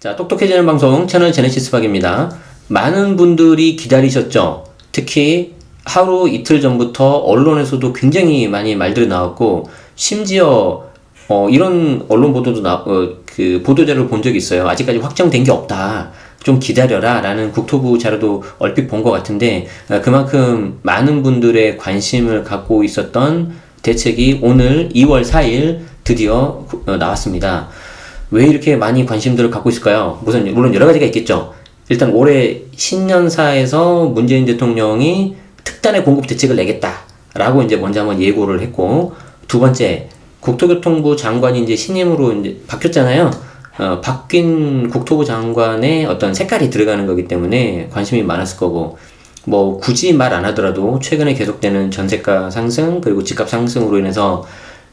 자, 똑똑해지는 방송 채널 제네시스 박입니다. 많은 분들이 기다리셨죠? 특히 하루 이틀 전부터 언론에서도 굉장히 많이 말들이 나왔고, 심지어 이런 언론 보도도 보도자료를 본 적이 있어요. 아직까지 확정된 게 없다. 좀 기다려라 라는 국토부 자료도 얼핏 본 것 같은데, 그만큼 많은 분들의 관심을 갖고 있었던 대책이 오늘 2월 4일 드디어 나왔습니다. 왜 이렇게 많이 관심들을 갖고 있을까요? 물론 여러 가지가 있겠죠. 일단 올해 신년사에서 문재인 대통령이 특단의 공급 대책을 내겠다라고 이제 먼저 한번 예고를 했고, 두 번째, 국토교통부 장관이 이제 신임으로 이제 바뀌었잖아요. 바뀐 국토부 장관의 어떤 색깔이 들어가는 거기 때문에 관심이 많았을 거고, 뭐 굳이 말 안 하더라도 최근에 계속되는 전세가 상승 그리고 집값 상승으로 인해서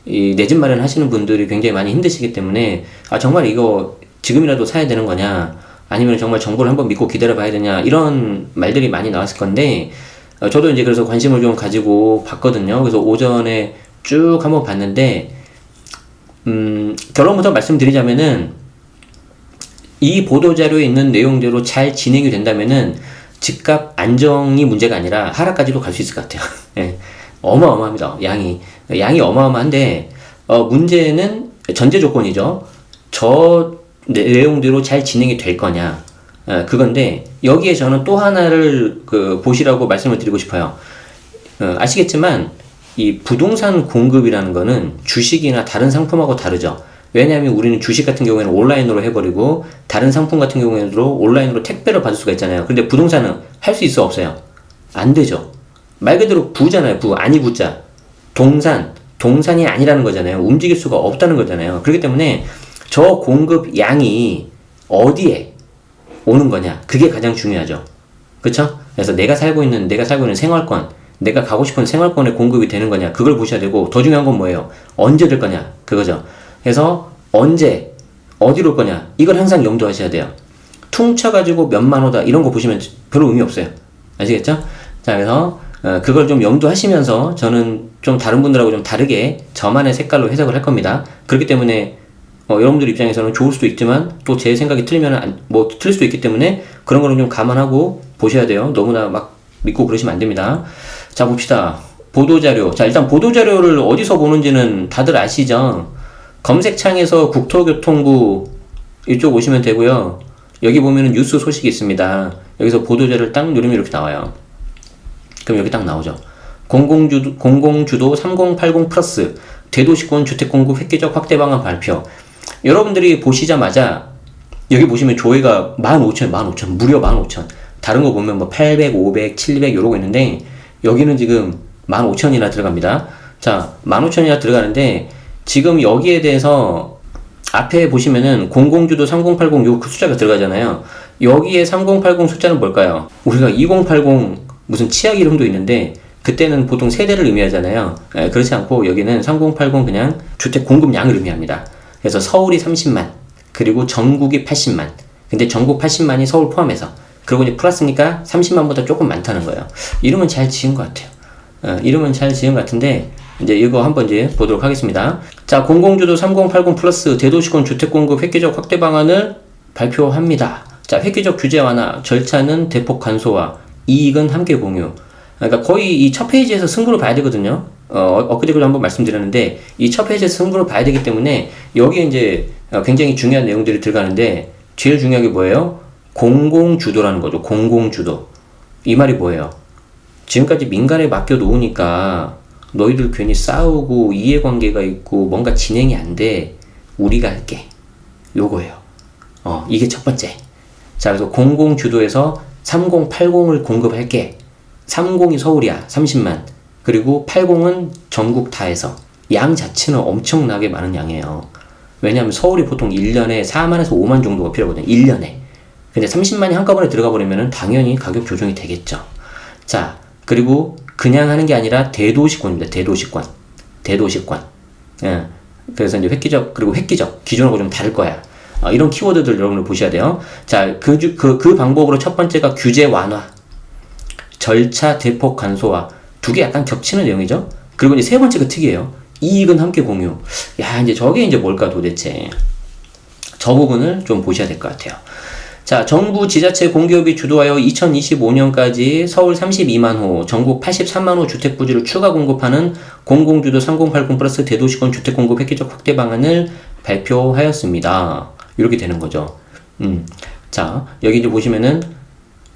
이 내 집 마련 하시는 분들이 굉장히 많이 힘드시기 때문에, 정말 이거 지금이라도 사야 되는 거냐, 아니면 정말 정부를 한번 믿고 기다려 봐야 되냐, 이런 말들이 많이 나왔을 건데, 저도 이제 그래서 관심을 좀 가지고 봤거든요. 그래서 오전에 쭉 한번 봤는데, 결론부터 말씀드리자면은, 이 보도자료에 있는 내용대로 잘 진행이 된다면은 집값 안정이 문제가 아니라 하락까지도 갈 수 있을 것 같아요. 예. 어마어마합니다. 양이 어마어마한데, 문제는 전제 조건이죠. 저 내용대로 잘 진행이 될 거냐, 그건데, 여기에 저는 또 하나를 보시라고 말씀을 드리고 싶어요. 아시겠지만 이 부동산 공급이라는 거는 주식이나 다른 상품하고 다르죠. 왜냐하면 우리는 주식 같은 경우에는 온라인으로 해버리고, 다른 상품 같은 경우에도 온라인으로 택배를 받을 수가 있잖아요. 근데 부동산은 할 수 있어, 없어요? 안 되죠. 말 그대로 부잖아요. 아니 부자. 동산이 아니라는 거잖아요. 움직일 수가 없다는 거잖아요. 그렇기 때문에 저 공급 양이 어디에 오는 거냐, 그게 가장 중요하죠. 그쵸? 그래서 내가 살고 있는 생활권, 내가 가고 싶은 생활권에 공급이 되는 거냐, 그걸 보셔야 되고, 더 중요한 건 뭐예요? 언제 될 거냐, 그거죠. 그래서 언제, 어디로 올 거냐, 이걸 항상 염두하셔야 돼요. 퉁쳐가지고 몇만 호다, 이런 거 보시면 별로 의미 없어요. 아시겠죠? 자, 그래서 그걸 좀 염두하시면서, 저는 좀 다른 분들하고 좀 다르게 저만의 색깔로 해석을 할 겁니다. 그렇기 때문에 여러분들 입장에서는 좋을 수도 있지만, 또 제 생각이 틀리면 틀릴 수도 있기 때문에, 그런 거는 좀 감안하고 보셔야 돼요. 너무나 막 믿고 그러시면 안 됩니다. 자, 봅시다. 보도자료. 자, 일단 보도자료를 어디서 보는지는 다들 아시죠? 검색창에서 국토교통부 이쪽 오시면 되고요. 여기 보면은 뉴스 소식이 있습니다. 여기서 보도자료를 딱 누르면 이렇게 나와요. 그럼 여기 딱 나오죠. 공공주도 3080 플러스 대도시권 주택공급 획기적 확대 방안 발표. 여러분들이 보시자마자 여기 보시면 조회가 15,000 무려 15,000. 다른 거 보면 뭐 800, 500, 700 이러고 있는데, 여기는 지금 15,000이나 들어갑니다. 자, 15,000이나 들어가는데, 지금 여기에 대해서 앞에 보시면은 공공주도 3080 요 숫자가 들어가잖아요. 여기에 3080 숫자는 뭘까요? 우리가 2080 무슨 치약 이름도 있는데, 그때는 보통 세대를 의미하잖아요. 그렇지 않고 여기는 3080 그냥 주택 공급량을 의미합니다. 그래서 서울이 30만, 그리고 전국이 80만. 근데 전국 80만이 서울 포함해서. 그리고 이제 플러스니까 30만보다 조금 많다는 거예요. 이름은 잘 지은 것 같아요. 이름은 잘 지은 것 같은데, 이제 이거 한번 이제 보도록 하겠습니다. 자, 공공주도 3080 플러스 대도시권 주택공급 획기적 확대 방안을 발표합니다. 자, 획기적 규제 완화, 절차는 대폭 간소화, 이익은 함께 공유. 그러니까 거의 이 첫 페이지에서 승부를 봐야 되거든요. 엊그제도 한번 말씀드렸는데, 이 첫 페이지에서 승부를 봐야 되기 때문에, 여기에 이제 굉장히 중요한 내용들이 들어가는데, 제일 중요한 게 뭐예요? 공공주도라는 거죠. 공공주도. 이 말이 뭐예요? 지금까지 민간에 맡겨 놓으니까 너희들 괜히 싸우고 이해관계가 있고 뭔가 진행이 안 돼. 우리가 할게. 요거예요. 이게 첫 번째. 자, 그래서 공공주도에서 3080을 공급할게. 30이 서울이야. 30만. 그리고 80은 전국 다 해서. 양 자체는 엄청나게 많은 양이에요. 왜냐하면 서울이 보통 1년에 4만에서 5만 정도가 필요하거든요. 1년에. 근데 30만이 한꺼번에 들어가 버리면 당연히 가격 조정이 되겠죠. 자, 그리고 그냥 하는 게 아니라 대도시권입니다. 대도시권. 예. 그래서 이제 획기적, 그리고 획기적. 기존하고 좀 다를 거야. 이런 키워드들 여러분들 보셔야 돼요. 자, 그 방법으로 첫 번째가 규제 완화, 절차 대폭 간소화. 두 개 약간 겹치는 내용이죠. 그리고 이제 세 번째가 특이해요. 이익은 함께 공유. 야, 이제 저게 이제 뭘까 도대체. 저 부분을 좀 보셔야 될 것 같아요. 자, 정부 지자체 공기업이 주도하여 2025년까지 서울 32만 호, 전국 83만 호 주택 부지를 추가 공급하는 공공주도 3080 플러스 대도시권 주택 공급 획기적 확대 방안을 발표하였습니다. 이렇게 되는 거죠. 자, 여기 이제 보시면은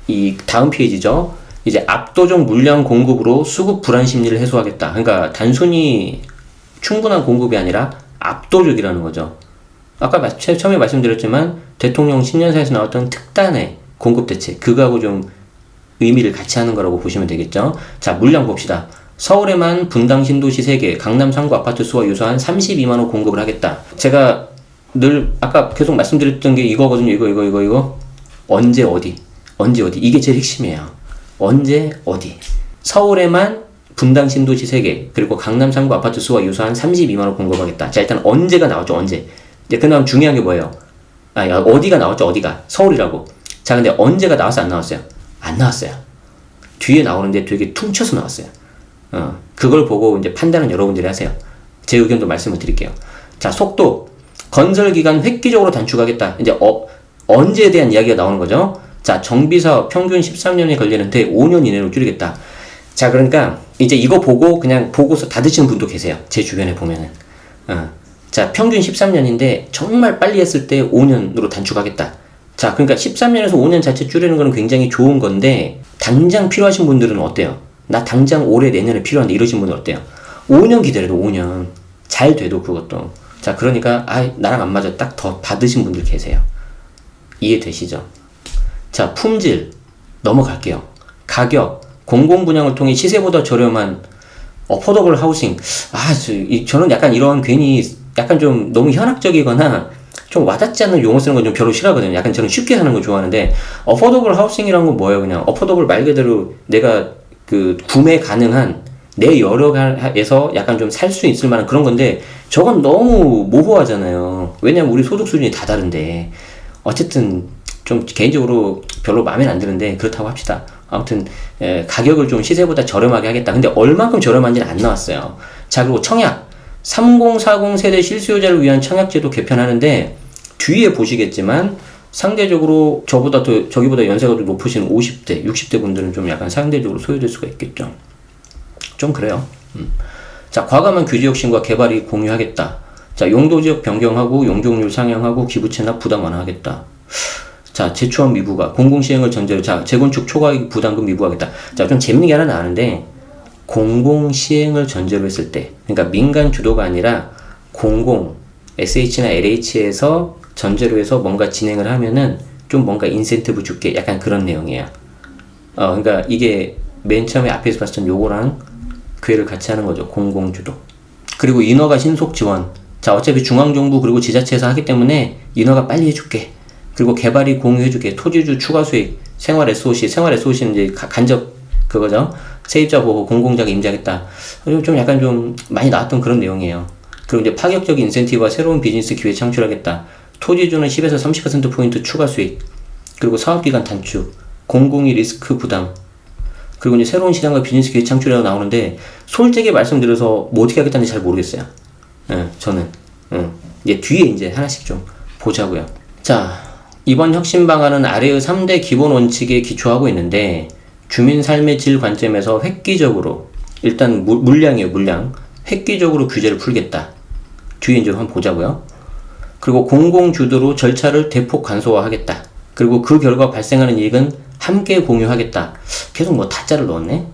이 다음 페이지죠. 이제 압도적 물량 공급으로 수급 불안 심리를 해소하겠다. 그러니까 단순히 충분한 공급이 아니라 압도적이라는 거죠. 아까 처음에 말씀드렸지만 대통령 신년사에서 나왔던 특단의 공급 대책, 그거하고 좀 의미를 같이 하는 거라고 보시면 되겠죠. 자, 물량 봅시다. 서울에만 분당 신도시 3개, 강남 3구 아파트 수와 유사한 32만 호 공급을 하겠다. 제가 늘 아까 계속 말씀드렸던 게 이거거든요. 이거. 언제 어디 이게 제일 핵심이에요. 언제 어디. 서울에만 분당 신도시 3개, 그리고 강남 3구 아파트 수와 유사한 32만 호 공급하겠다. 자, 일단 언제가 나왔죠. 언제. 이제 그 다음 중요한 게 뭐예요? 어디가 나왔죠. 어디가. 서울이라고. 자, 근데 언제가 나왔어 안 나왔어요? 안 나왔어요. 뒤에 나오는데 되게 퉁쳐서 나왔어요. 그걸 보고 이제 판단은 여러분들이 하세요. 제 의견도 말씀을 드릴게요. 자, 속도. 건설 기간 획기적으로 단축하겠다. 이제 언제에 대한 이야기가 나오는 거죠. 자, 정비사업 평균 13년이 걸리는데 5년 이내로 줄이겠다. 자, 그러니까 이제 이거 보고 그냥 보고서 닫으시는 분도 계세요. 제 주변에 보면은. 자, 평균 13년인데 정말 빨리 했을 때 5년으로 단축하겠다. 자, 그러니까 13년에서 5년 자체 줄이는 거는 굉장히 좋은 건데 당장 필요하신 분들은 어때요? 나 당장 올해 내년에 필요한데 이러신 분은 어때요? 5년 기다려도 5년. 잘 돼도 그것도. 자, 그러니까 나랑 안 맞아. 딱 더 받으신 분들 계세요. 이해되시죠? 자, 품질 넘어갈게요. 가격, 공공분양을 통해 시세보다 저렴한 어포더블 하우싱. 저는 약간 이런 괜히 약간 좀 너무 현학적이거나 좀 와닿지 않는 용어 쓰는 건 좀 별로 싫어하거든요. 약간 저는 쉽게 하는 거 좋아하는데, 어포더블 하우싱이란 건 뭐예요? 그냥 어포더블 말 그대로 내가 그 구매 가능한 내 여력에서 약간 좀 살 수 있을 만한 그런 건데, 저건 너무 모호하잖아요. 왜냐면 우리 소득 수준이 다 다른데. 어쨌든 좀 개인적으로 별로 마음에 안 드는데 그렇다고 합시다. 아무튼 가격을 좀 시세보다 저렴하게 하겠다. 근데 얼만큼 저렴한지는 안 나왔어요. 자, 그리고 청약 3040 세대 실수요자를 위한 청약제도 개편하는데, 뒤에 보시겠지만 상대적으로 저기보다 연세가 더 높으신 50대, 60대 분들은 좀 약간 상대적으로 소외될 수가 있겠죠. 좀 그래요. 자, 과감한 규제 혁신과 개발이 공유하겠다. 자, 용도지역 변경하고 용적률 상향하고 기부채납 부담 완화하겠다. 자, 재초안 미부과 공공시행을 전제로, 자, 재건축 초과이익 부담금 미부하겠다. 자, 좀 재밌는 게 하나 나왔는데, 공공시행을 전제로 했을 때, 그러니까 민간 주도가 아니라 공공, SH나 LH에서 전제로 해서 뭔가 진행을 하면은 좀 뭔가 인센티브 줄게. 약간 그런 내용이에요. 그러니까 이게 맨 처음에 앞에서 봤던 요거랑 괴를 같이 하는 거죠. 공공주도. 그리고 인허가 신속 지원. 자, 어차피 중앙정부 그리고 지자체에서 하기 때문에 인허가 빨리 해줄게. 그리고 개발이 공유해줄게. 토지주 추가 수익, 생활 SOC는 이제 간접 그거죠. 세입자 보호, 공공자가 임자하겠다. 좀 약간 좀 많이 나왔던 그런 내용이에요. 그리고 이제 파격적인 인센티브와 새로운 비즈니스 기회 창출하겠다. 토지주는 10에서 30%포인트 추가 수익. 그리고 사업기간 단축, 공공이 리스크 부담. 그리고 이제 새로운 시장과 비즈니스 기회 창출이라고 나오는데, 솔직히 말씀드려서 뭐 어떻게 하겠다는지 잘 모르겠어요. 저는. 이제 뒤에 이제 하나씩 좀 보자고요. 자, 이번 혁신 방안은 아래의 3대 기본 원칙에 기초하고 있는데, 주민 삶의 질 관점에서 획기적으로, 일단 물량이에요, 물량. 획기적으로 규제를 풀겠다. 뒤에 이제 한번 보자고요. 그리고 공공주도로 절차를 대폭 간소화하겠다. 그리고 그 결과 발생하는 이익은 함께 공유하겠다. 계속 뭐 타짜를 넣었네?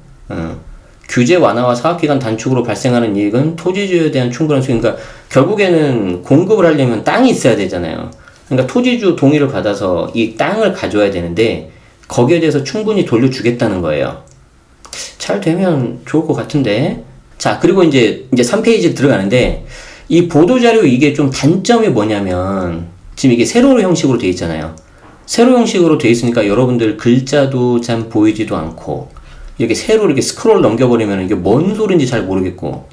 규제 완화와 사업기간 단축으로 발생하는 이익은 토지주에 대한 충분한 수익. 그러니까 결국에는 공급을 하려면 땅이 있어야 되잖아요. 그러니까 토지주 동의를 받아서 이 땅을 가져와야 되는데, 거기에 대해서 충분히 돌려주겠다는 거예요. 잘 되면 좋을 것 같은데. 자, 그리고 이제 3페이지 들어가는데, 이 보도자료 이게 좀 단점이 뭐냐면, 지금 이게 세로 형식으로 돼 있잖아요. 세로 형식으로 돼 있으니까 여러분들 글자도 잘 보이지도 않고, 이렇게 세로 이렇게 스크롤 넘겨버리면 이게 뭔 소린지 잘 모르겠고.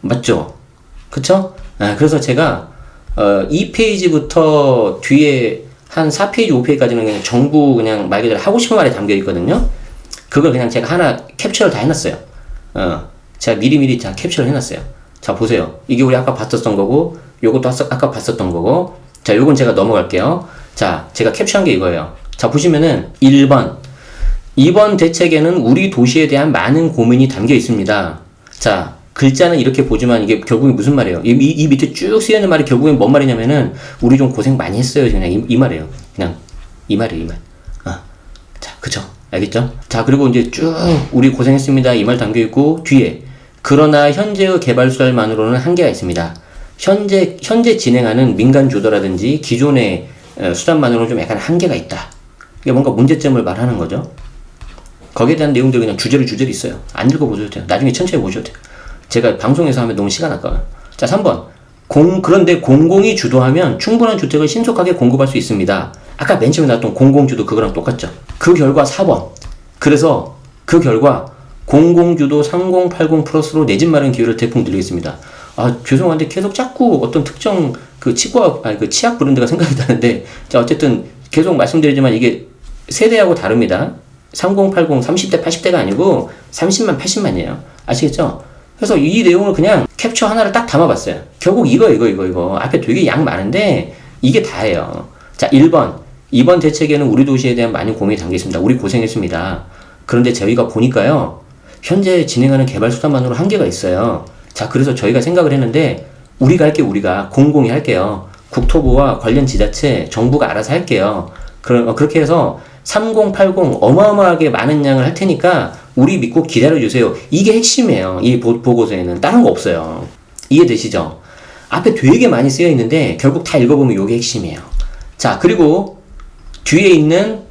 맞죠? 그쵸? 그래서 제가, 2페이지부터 뒤에 한 4페이지, 5페이지까지는 그냥 전부 그냥 말 그대로 하고 싶은 말이 담겨 있거든요. 그걸 그냥 제가 하나 캡처를 다 해놨어요. 제가 미리미리 다 캡처를 해놨어요. 자, 보세요. 이게 우리 아까 봤었던 거고, 요것도 아까 봤었던 거고, 자, 요건 제가 넘어갈게요. 자, 제가 캡처한 게 이거예요. 자, 보시면은 1번. 이번 대책에는 우리 도시에 대한 많은 고민이 담겨 있습니다. 자, 글자는 이렇게 보지만 이게 결국엔 무슨 말이에요? 이 밑에 쭉 쓰여있는 말이 결국엔 뭔 말이냐면은 우리 좀 고생 많이 했어요. 그냥 이 말이에요. 그냥 이 말이에요, 이 말. 자, 그쵸? 알겠죠? 자, 그리고 이제 쭉 우리 고생했습니다. 이 말 담겨 있고 뒤에 그러나 현재의 개발 수단만으로는 한계가 있습니다. 현재 진행하는 민간 주도라든지 기존의 수단만으로는 좀 약간 한계가 있다. 이게 뭔가 문제점을 말하는 거죠. 거기에 대한 내용들이 그냥 주저리 있어요. 안 읽어보셔도 돼요. 나중에 천천히 보셔도 돼요. 제가 방송에서 하면 너무 시간 아까워요. 자, 3번. 그런데 공공이 주도하면 충분한 주택을 신속하게 공급할 수 있습니다. 아까 맨 처음에 나왔던 공공주도 그거랑 똑같죠. 그 결과 4번. 그래서 그 결과 공공주도 3080 플러스로 내 집 마련 기회를 대폭 늘리겠습니다. 아, 죄송한데 계속 자꾸 어떤 특정 그 치약 브랜드가 생각이 나는데, 자, 어쨌든 계속 말씀드리지만 이게 세대하고 다릅니다. 3080 30대 80대가 아니고 30만 80만이에요. 아시겠죠? 그래서 이 내용을 그냥 캡처 하나를 딱 담아봤어요. 결국 이거. 앞에 되게 양 많은데 이게 다예요. 자, 1번. 이번 대책에는 우리 도시에 대한 많은 고민이 담겨 있습니다. 우리 고생했습니다. 그런데 저희가 보니까요, 현재 진행하는 개발 수단만으로 한계가 있어요. 자, 그래서 저희가 생각을 했는데, 우리가 공공이 할게요. 국토부와 관련 지자체, 정부가 알아서 할게요. 그렇게 해서 3080 어마어마하게 많은 양을 할 테니까 우리 믿고 기다려주세요. 이게 핵심이에요. 이 보고서에는. 다른 거 없어요. 이해되시죠? 앞에 되게 많이 쓰여 있는데 결국 다 읽어보면 이게 핵심이에요. 자, 그리고 뒤에 있는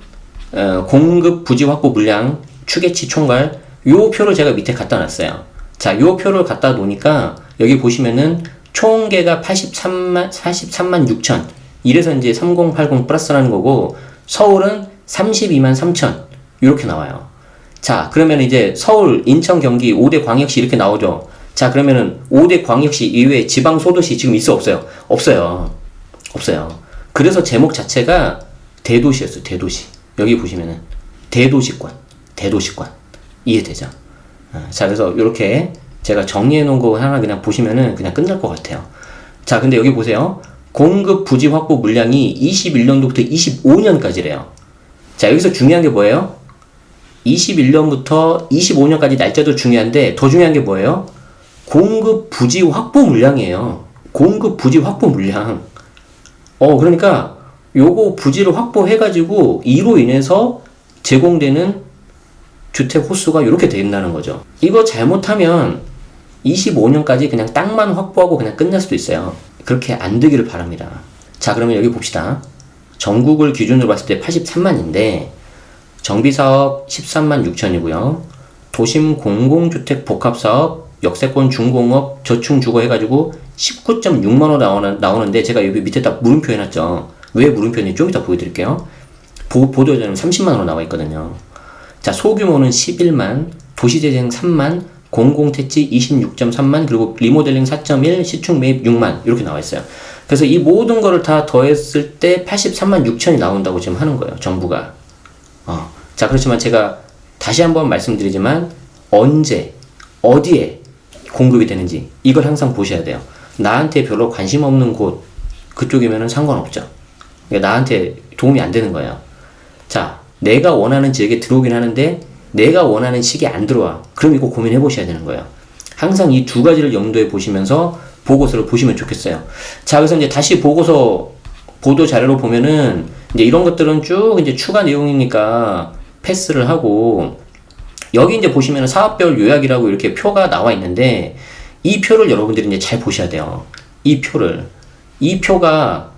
공급 부지 확보 물량 추계치 총괄 요 표를 제가 밑에 갖다 놨어요. 자, 요 표를 갖다 놓으니까 여기 보시면은 총계가 83만 6천. 이래서 이제 3080 플러스라는 거고, 서울은 32만 3천. 이렇게 나와요. 자, 그러면 이제 서울, 인천, 경기 5대 광역시 이렇게 나오죠. 자, 그러면은 5대 광역시 이외에 지방 소도시 지금 있어 없어요? 없어요. 그래서 제목 자체가 대도시였어요. 대도시. 여기 보시면은 대도시권. 이해되죠? 자, 그래서 이렇게 제가 정리해 놓은 거 하나 그냥 보시면은 그냥 끝날 것 같아요. 자, 근데 여기 보세요. 공급 부지 확보 물량이 21년도부터 25년까지래요. 자, 여기서 중요한 게 뭐예요? 21년부터 25년까지 날짜도 중요한데 더 중요한 게 뭐예요? 공급 부지 확보 물량이에요. 공급 부지 확보 물량. 그러니까 요거 부지를 확보해가지고 이로 인해서 제공되는 주택 호수가 이렇게 된다는 거죠. 이거 잘못하면 25년까지 그냥 땅만 확보하고 그냥 끝날 수도 있어요. 그렇게 안 되기를 바랍니다. 자, 그러면 여기 봅시다. 전국을 기준으로 봤을 때 83만인데 정비사업 13만 6천이고요. 도심 공공주택 복합사업, 역세권 중공업, 저층주거 해가지고 19.6만원 나오는데 제가 여기 밑에다 물음표 해놨죠. 왜 물음표인지 좀 이따 보여드릴게요. 보도자료는 30만원으로 나와 있거든요. 자, 소규모는 11만, 도시재생 3만, 공공택지 26.3만, 그리고 리모델링 4.1, 시축 매입 6만 이렇게 나와 있어요. 그래서 이 모든 거를 다 더했을 때 83만 6천이 나온다고 지금 하는 거예요, 정부가. 자, 그렇지만 제가 다시 한번 말씀드리지만 언제, 어디에 공급이 되는지 이걸 항상 보셔야 돼요. 나한테 별로 관심 없는 곳 그쪽이면은 상관없죠. 그러니까 나한테 도움이 안 되는 거예요. 자, 내가 원하는 지역에 들어오긴 하는데 내가 원하는 시기에 안 들어와. 그럼 이거 고민해 보셔야 되는 거예요. 항상 이 두 가지를 염두에 보시면서 보고서를 보시면 좋겠어요. 자, 그래서 이제 다시 보고서 보도 자료로 보면은 이제 이런 것들은 쭉 이제 추가 내용이니까 패스를 하고, 여기 이제 보시면은 사업별 요약이라고 이렇게 표가 나와 있는데 이 표를 여러분들이 이제 잘 보셔야 돼요. 이 표가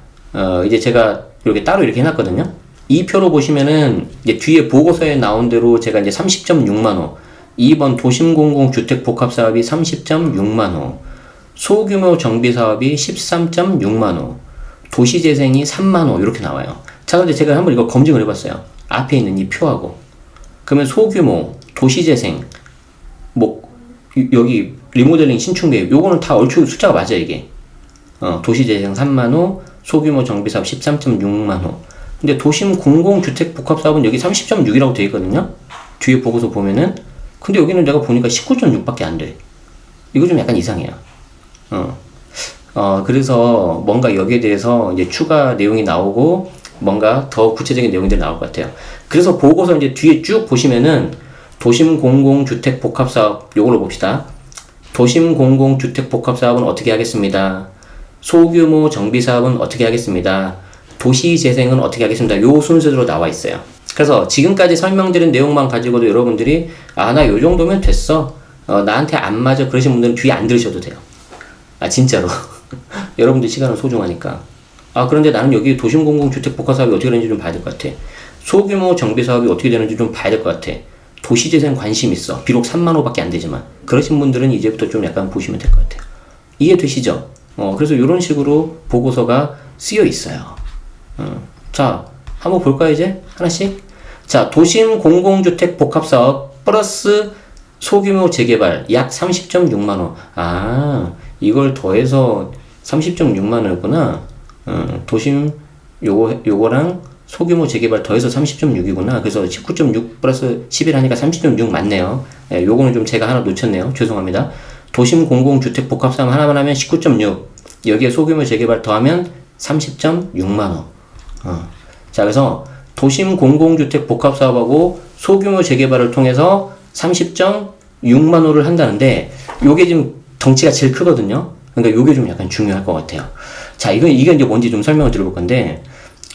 이제 제가 이렇게 따로 이렇게 해놨거든요. 이 표로 보시면은 이제 뒤에 보고서에 나온 대로 제가 이제 30.6만호, 2번 도심공공주택복합사업이 30.6만호, 소규모 정비사업이 13.6만호, 도시재생이 3만호 이렇게 나와요. 자, 근데 제가 한번 이거 검증을 해봤어요. 앞에 있는 이 표하고. 그러면 소규모, 도시재생, 여기 리모델링 신축매입 요거는 다 얼추 숫자가 맞아요, 이게. 도시재생 3만호, 소규모 정비사업 13.6만호. 근데 도심 공공주택 복합사업은 여기 30.6이라고 되어 있거든요. 뒤에 보고서 보면은. 근데 여기는 내가 보니까 19.6밖에 안 돼. 이거 좀 약간 이상해요. 그래서 뭔가 여기에 대해서 이제 추가 내용이 나오고 뭔가 더 구체적인 내용들이 나올 것 같아요. 그래서 보고서 이제 뒤에 쭉 보시면은 도심 공공주택 복합사업 요걸로 봅시다. 도심 공공주택 복합사업은 어떻게 하겠습니다. 소규모 정비사업은 어떻게 하겠습니다. 도시재생은 어떻게 하겠습니다. 요 순서대로 나와 있어요. 그래서 지금까지 설명드린 내용만 가지고도 여러분들이 나 요 정도면 됐어. 나한테 안 맞아. 그러신 분들은 뒤에 안 들으셔도 돼요. 진짜로. 여러분들 시간은 소중하니까. 그런데 나는 여기 도심공공주택 복합사업이 어떻게 되는지 좀 봐야 될 것 같아. 소규모 정비사업이 어떻게 되는지 좀 봐야 될 것 같아. 도시재생 관심 있어. 비록 3만 호밖에 안 되지만. 그러신 분들은 이제부터 좀 약간 보시면 될 것 같아요. 이해되시죠? 그래서 이런 식으로 보고서가 쓰여 있어요. 자, 한번 볼까요, 이제? 하나씩? 자, 도심 공공주택 복합사업 플러스 소규모 재개발 약 30.6만원. 이걸 더해서 30.6만원이구나. 도심 요거랑 소규모 재개발 더해서 30.6이구나. 그래서 19.6 플러스 11 하니까 30.6 맞네요. 요거는 좀 제가 하나 놓쳤네요. 죄송합니다. 도심 공공주택 복합사업 하나만 하면 19.6. 여기에 소규모 재개발 더하면 30.6만원. 자, 그래서 도심 공공주택 복합사업하고 소규모 재개발을 통해서 30.6만호를 한다는데 요게 지금 덩치가 제일 크거든요. 그러니까 요게 좀 약간 중요할 것 같아요. 자, 이게 이제 뭔지 좀 설명을 드려볼 건데,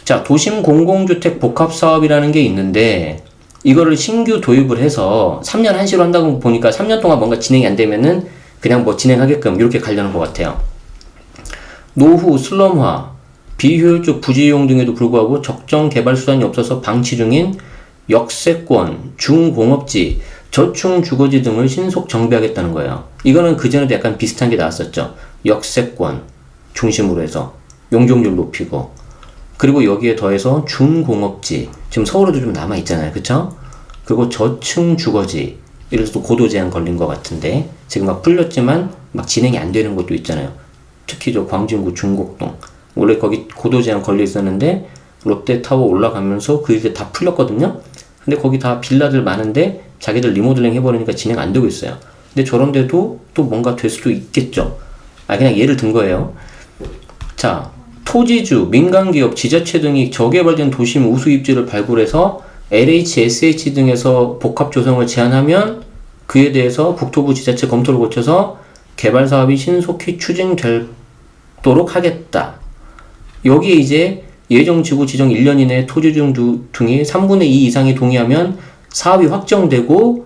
자, 도심 공공주택 복합사업이라는 게 있는데 이거를 신규 도입을 해서 3년 한시로 한다고 보니까 3년 동안 뭔가 진행이 안 되면은 그냥 뭐 진행하게끔 이렇게 가려는 것 같아요. 노후, 슬럼화, 비효율적 부지이용 등에도 불구하고 적정 개발 수단이 없어서 방치 중인 역세권, 중공업지, 저층 주거지 등을 신속 정비하겠다는 거예요. 이거는 그전에도 약간 비슷한 게 나왔었죠. 역세권 중심으로 해서 용적률 높이고, 그리고 여기에 더해서 중공업지, 지금 서울에도 좀 남아있잖아요. 그쵸? 그리고 저층 주거지, 이래서 또 고도 제한 걸린 것 같은데 지금 막 풀렸지만 막 진행이 안 되는 것도 있잖아요. 특히 저 광진구 중곡동, 원래 거기 고도 제한 걸려 있었는데 롯데타워 올라가면서 그 이제 다 풀렸거든요. 근데 거기 다 빌라들 많은데 자기들 리모델링 해버리니까 진행 안 되고 있어요. 근데 저런 데도 또 뭔가 될 수도 있겠죠. 그냥 예를 든 거예요. 자, 토지주, 민간기업, 지자체 등이 저개발된 도심 우수 입지를 발굴해서 LH, SH 등에서 복합 조성을 제한하면 그에 대해서 국토부 지자체 검토를 거쳐서 개발 사업이 신속히 추진되도록 하겠다. 여기에 이제 예정 지구 지정 1년 이내에 토지주 등이 3분의 2 이상이 동의하면 사업이 확정되고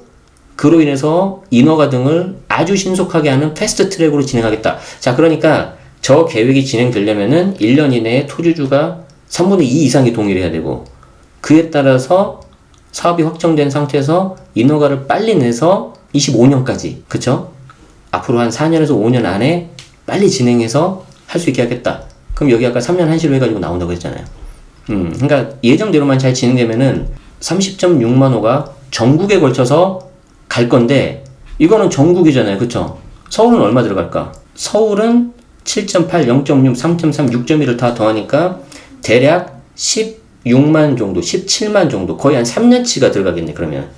그로 인해서 인허가 등을 아주 신속하게 하는 패스트 트랙으로 진행하겠다. 자, 그러니까 저 계획이 진행되려면은 1년 이내에 토지주가 3분의 2 이상이 동의를 해야 되고, 그에 따라서 사업이 확정된 상태에서 인허가를 빨리 내서 25년까지, 그쵸? 앞으로 한 4년에서 5년 안에 빨리 진행해서 할 수 있게 하겠다. 그럼 여기 아까 3년 한시로 해가지고 나온다고 했잖아요. 그러니까 예정대로만 잘 진행되면은 30.6만 호가 전국에 걸쳐서 갈 건데, 이거는 전국이잖아요. 그쵸? 서울은 얼마 들어갈까? 서울은 7.8, 0.6, 3.3, 6.1을 다 더하니까 대략 16만 정도, 17만 정도, 거의 한 3년치가 들어가겠네, 그러면.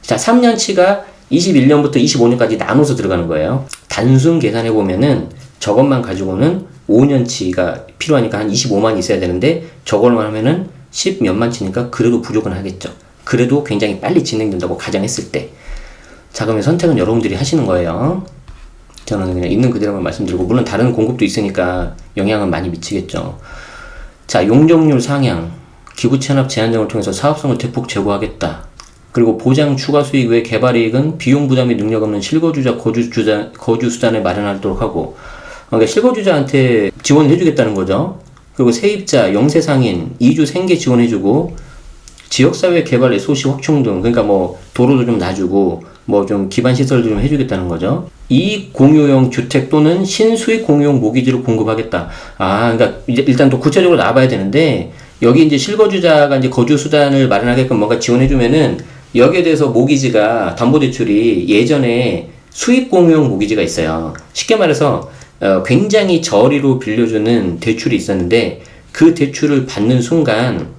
자, 3년치가 21년부터 25년까지 나눠서 들어가는 거예요. 단순 계산해보면은 저것만 가지고는 5년치가 필요하니까 한 25만 있어야 되는데 저걸만 하면은 10 몇만 치니까 그래도 부족은 하겠죠. 그래도 굉장히 빨리 진행된다고 가정했을 때. 자, 그러면 선택은 여러분들이 하시는 거예요. 저는 그냥 있는 그대로만 말씀드리고, 물론 다른 공급도 있으니까 영향은 많이 미치겠죠. 자, 용적률 상향, 기부 체납 제한 등을 통해서 사업성을 대폭 제고하겠다. 그리고 보장 추가 수익 외 개발이익은 비용 부담이 능력 없는 실거주자 거주 수단을 마련하도록 하고, 그러니까 실거주자한테 지원을 해주겠다는 거죠. 그리고 세입자, 영세 상인, 이주 생계 지원해주고, 지역사회 개발 SOC 확충 등, 그러니까 뭐 도로도 좀 놔주고 뭐 좀 기반 시설도 좀 해주겠다는 거죠. 이익 공유용 주택 또는 신수익 공유용 모기지를 공급하겠다. 그러니까 이제 일단 또 구체적으로 나와봐야 되는데, 여기 이제 실거주자가 이제 거주 수단을 마련하게끔 뭔가 지원해주면은 여기에 대해서 모기지가 담보대출이 예전에 수익 공유용 모기지가 있어요. 쉽게 말해서 굉장히 저리로 빌려주는 대출이 있었는데, 그 대출을 받는 순간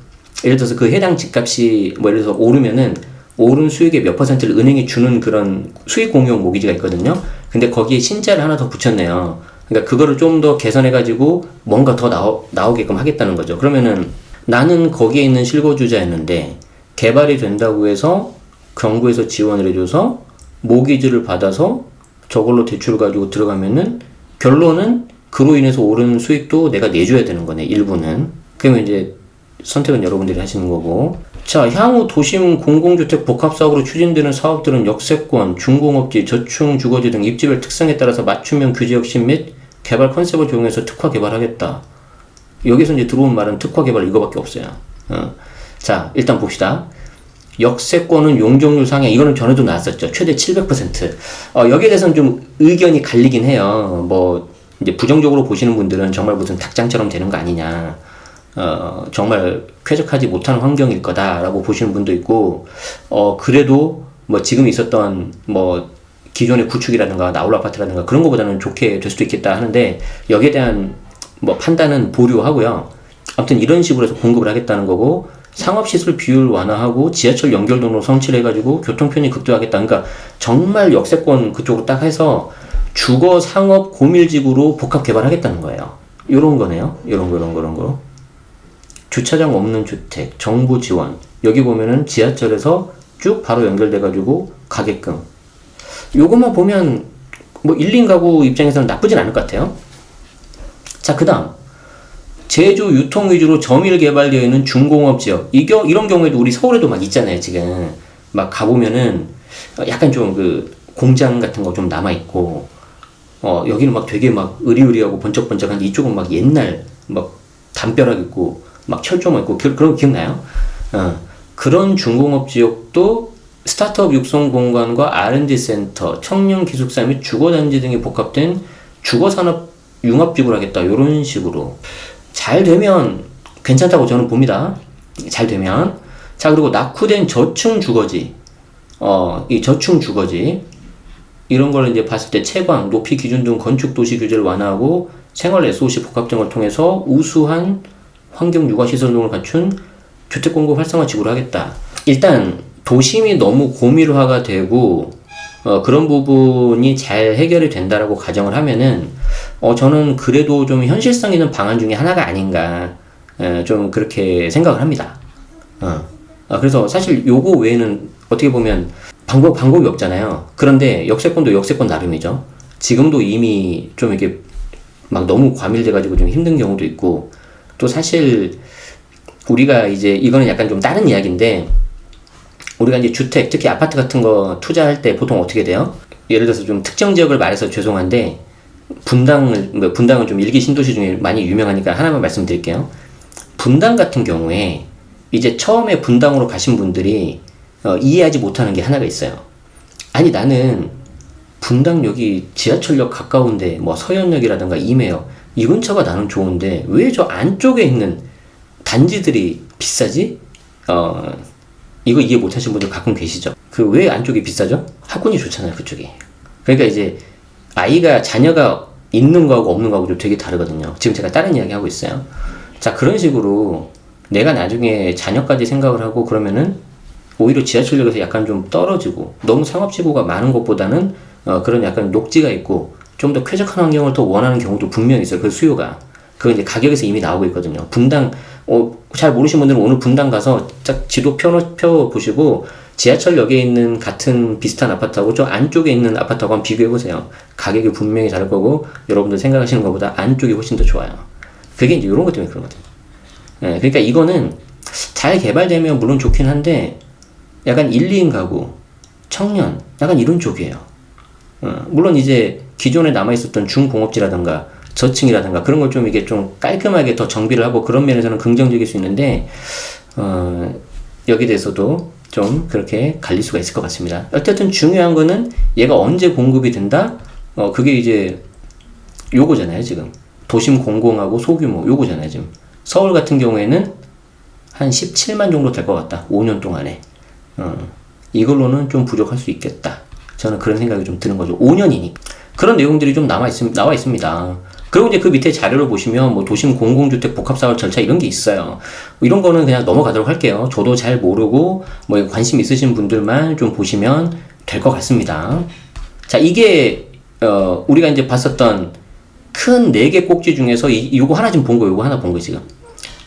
예를 들어서 그 해당 집값이 뭐 예를 들어서 오르면은 오른 수익의 몇 퍼센트를 은행이 주는 그런 수익 공유용 모기지가 있거든요. 근데 거기에 신자를 하나 더 붙였네요. 그러니까 그거를 좀 더 개선해가지고 뭔가 더 나오게끔 하겠다는 거죠. 그러면은 나는 거기에 있는 실거주자였는데 개발이 된다고 해서 정부에서 지원을 해줘서 모기지를 받아서 저걸로 대출을 가지고 들어가면은 결론은 그로 인해서 오른 수익도 내가 내줘야 되는 거네, 일부는. 그러면 이제 선택은 여러분들이 하시는 거고. 자, 향후 도심 공공주택 복합사업으로 추진되는 사업들은 역세권, 중공업지, 저층 주거지 등 입지별 특성에 따라서 맞춤형 규제 혁신 및 개발 컨셉을 적용해서 특화 개발하겠다. 여기서 이제 들어온 말은 특화 개발 이거밖에 없어요. 자, 일단 봅시다. 역세권은 용적률 상향, 이거는 전에도 나왔었죠. 최대 700%. 여기에 대해서는 좀 의견이 갈리긴 해요. 뭐, 이제 부정적으로 보시는 분들은 정말 무슨 닭장처럼 되는 거 아니냐. 정말 쾌적하지 못한 환경일 거다라고 보시는 분도 있고, 그래도 뭐 지금 있었던 뭐 기존의 구축이라든가 나홀 아파트라든가 그런 거보다는 좋게 될 수도 있겠다 하는데, 여기에 대한 뭐 판단은 보류하고요. 아무튼 이런 식으로 해서 공급을 하겠다는 거고, 상업시설 비율 완화하고 지하철 연결도로 성취를 해가지고 교통편이 극대화하겠다. 그러니까 정말 역세권 그쪽으로 딱 해서 주거, 상업, 고밀지구로 복합 개발하겠다는 거예요. 요런 거네요. 요런 거. 주차장 없는 주택, 정부 지원. 여기 보면은 지하철에서 쭉 바로 연결돼가지고 가게끔. 요것만 보면 뭐 1인 가구 입장에서는 나쁘진 않을 것 같아요. 자, 그 다음. 제조, 유통 위주로 점일 개발되어 있는 중공업 지역. 이런 경우에도 우리 서울에도 막 있잖아요, 지금. 막 가보면은 약간 좀 그 공장 같은 거 좀 남아있고, 여기는 막 되게 막 으리으리하고 번쩍번쩍한데 이쪽은 막 옛날 막 담벼락 있고, 막 철조망 있고, 그런 거 기억나요? 그런 중공업 지역도 스타트업 육성 공간과 R&D 센터, 청년 기숙사 및 주거단지 등이 복합된 주거산업 융합지구를 하겠다. 이런 식으로. 잘 되면 괜찮다고 저는 봅니다. 잘 되면. 자, 그리고 낙후된 저층 주거지. 이 저층 주거지. 이런 걸 이제 봤을 때 채광, 높이 기준 등 건축 도시 규제를 완화하고 생활 SOC 복합 등을 통해서 우수한 환경 육아 시설 등을 갖춘 주택 공급 활성화 지구를 하겠다. 일단 도심이 너무 고밀화가 되고 그런 부분이 잘 해결이 된다라고 가정을 하면은 저는 그래도 좀 현실성 있는 방안 중에 하나가 아닌가 좀 그렇게 생각을 합니다. 그래서 사실 요거 외에는 어떻게 보면 방법이 없잖아요. 그런데 역세권도 역세권 나름이죠. 지금도 이미 좀 이렇게 막 너무 과밀돼가지고 좀 힘든 경우도 있고, 또 사실 우리가 이제 이거는 약간 좀 다른 이야기인데, 우리가 이제 주택, 특히 아파트 같은 거 투자할 때 보통 어떻게 돼요? 예를 들어서 좀 특정 지역을 말해서 죄송한데, 분당은 좀 일기 신도시 중에 많이 유명하니까 하나만 말씀드릴게요. 분당 같은 경우에 이제 처음에 분당으로 가신 분들이 이해하지 못하는 게 하나가 있어요. 아니, 나는 분당 여기 지하철역 가까운데 뭐 서현역이라든가 임해역 이 근처가 나는 좋은데 왜 저 안쪽에 있는 단지들이 비싸지? 이거 이해 못하시는 분들 가끔 계시죠? 그 왜 안쪽이 비싸죠? 학군이 좋잖아요, 그쪽이. 그러니까 이제 자녀가 있는 거하고 없는 거하고 좀 되게 다르거든요. 지금 제가 다른 이야기 하고 있어요. 자, 그런 식으로 내가 나중에 자녀까지 생각을 하고 그러면은 오히려 지하철역에서 약간 좀 떨어지고 너무 상업지구가 많은 것보다는 그런 약간 녹지가 있고 좀 더 쾌적한 환경을 더 원하는 경우도 분명히 있어요. 그 수요가. 그거 이제 가격에서 이미 나오고 있거든요. 분당, 잘 모르시는 분들은 오늘 분당 가서 딱 지도 펴 보시고 지하철역에 있는 같은 비슷한 아파트하고 저 안쪽에 있는 아파트하고 한번 비교해 보세요. 가격이 분명히 다를 거고 여러분들 생각하시는 것보다 안쪽이 훨씬 더 좋아요. 그게 이제 이런 것 때문에 그러거든요. 그러니까 이거는 잘 개발되면 물론 좋긴 한데 약간 1, 2인 가구, 청년, 약간 이런 쪽이에요. 물론 이제 기존에 남아있었던 중공업지라든가 저층이라든가 그런 걸 좀 이게 좀 깔끔하게 더 정비를 하고 그런 면에서는 긍정적일 수 있는데, 여기에 대해서도 좀 그렇게 갈릴 수가 있을 것 같습니다. 어쨌든 중요한 거는 얘가 언제 공급이 된다? 그게 이제 요거잖아요, 지금. 도심 공공하고 소규모, 요거잖아요, 지금. 서울 같은 경우에는 한 17만 정도 될 것 같다. 5년 동안에. 이걸로는 좀 부족할 수 있겠다. 저는 그런 생각이 좀 드는 거죠. 5년이니. 그런 내용들이 좀 나와 있습니다. 그리고 이제 그 밑에 자료를 보시면 뭐 도심 공공주택 복합사업 절차 이런 게 있어요. 이런 거는 그냥 넘어가도록 할게요. 저도 잘 모르고 뭐 관심 있으신 분들만 좀 보시면 될 것 같습니다. 자, 이게 우리가 이제 봤었던 큰 4개 꼭지 중에서 요거 하나 지금 본 거예요. 요거 하나 본 거예요, 지금.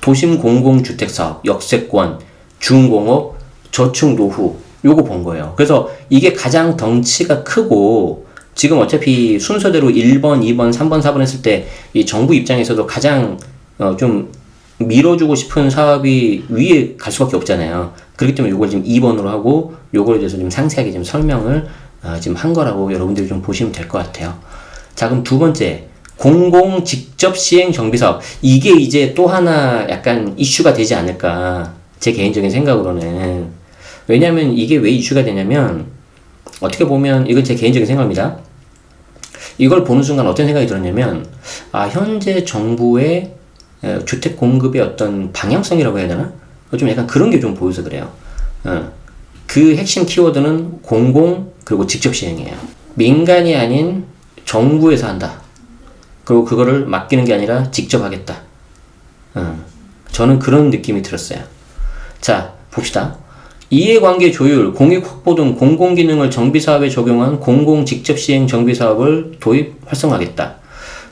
도심 공공주택사업, 역세권, 중공업, 저축노후. 요거 본 거예요. 그래서 이게 가장 덩치가 크고, 지금 어차피 순서대로 1번, 2번, 3번, 4번 했을 때, 이 정부 입장에서도 가장, 좀 밀어주고 싶은 사업이 위에 갈 수밖에 없잖아요. 그렇기 때문에 요걸 지금 2번으로 하고, 요거에 대해서 좀 상세하게 좀 설명을, 지금 한 거라고 여러분들이 좀 보시면 될 것 같아요. 자, 그럼 두 번째. 공공 직접 시행 정비 사업. 이게 이제 또 하나 약간 이슈가 되지 않을까. 제 개인적인 생각으로는. 왜냐면 이게 왜 이슈가 되냐면, 어떻게 보면, 이건 제 개인적인 생각입니다. 이걸 보는 순간 어떤 생각이 들었냐면, 현재 정부의 주택 공급의 어떤 방향성이라고 해야 되나? 좀 약간 그런 게 좀 보여서 그래요. 그 핵심 키워드는 공공, 그리고 직접 시행이에요. 민간이 아닌 정부에서 한다. 그리고 그거를 맡기는 게 아니라 직접 하겠다. 저는 그런 느낌이 들었어요. 자, 봅시다. 이해관계 조율, 공익 확보 등 공공기능을 정비사업에 적용한 공공 직접 시행 정비사업을 도입 활성화하겠다.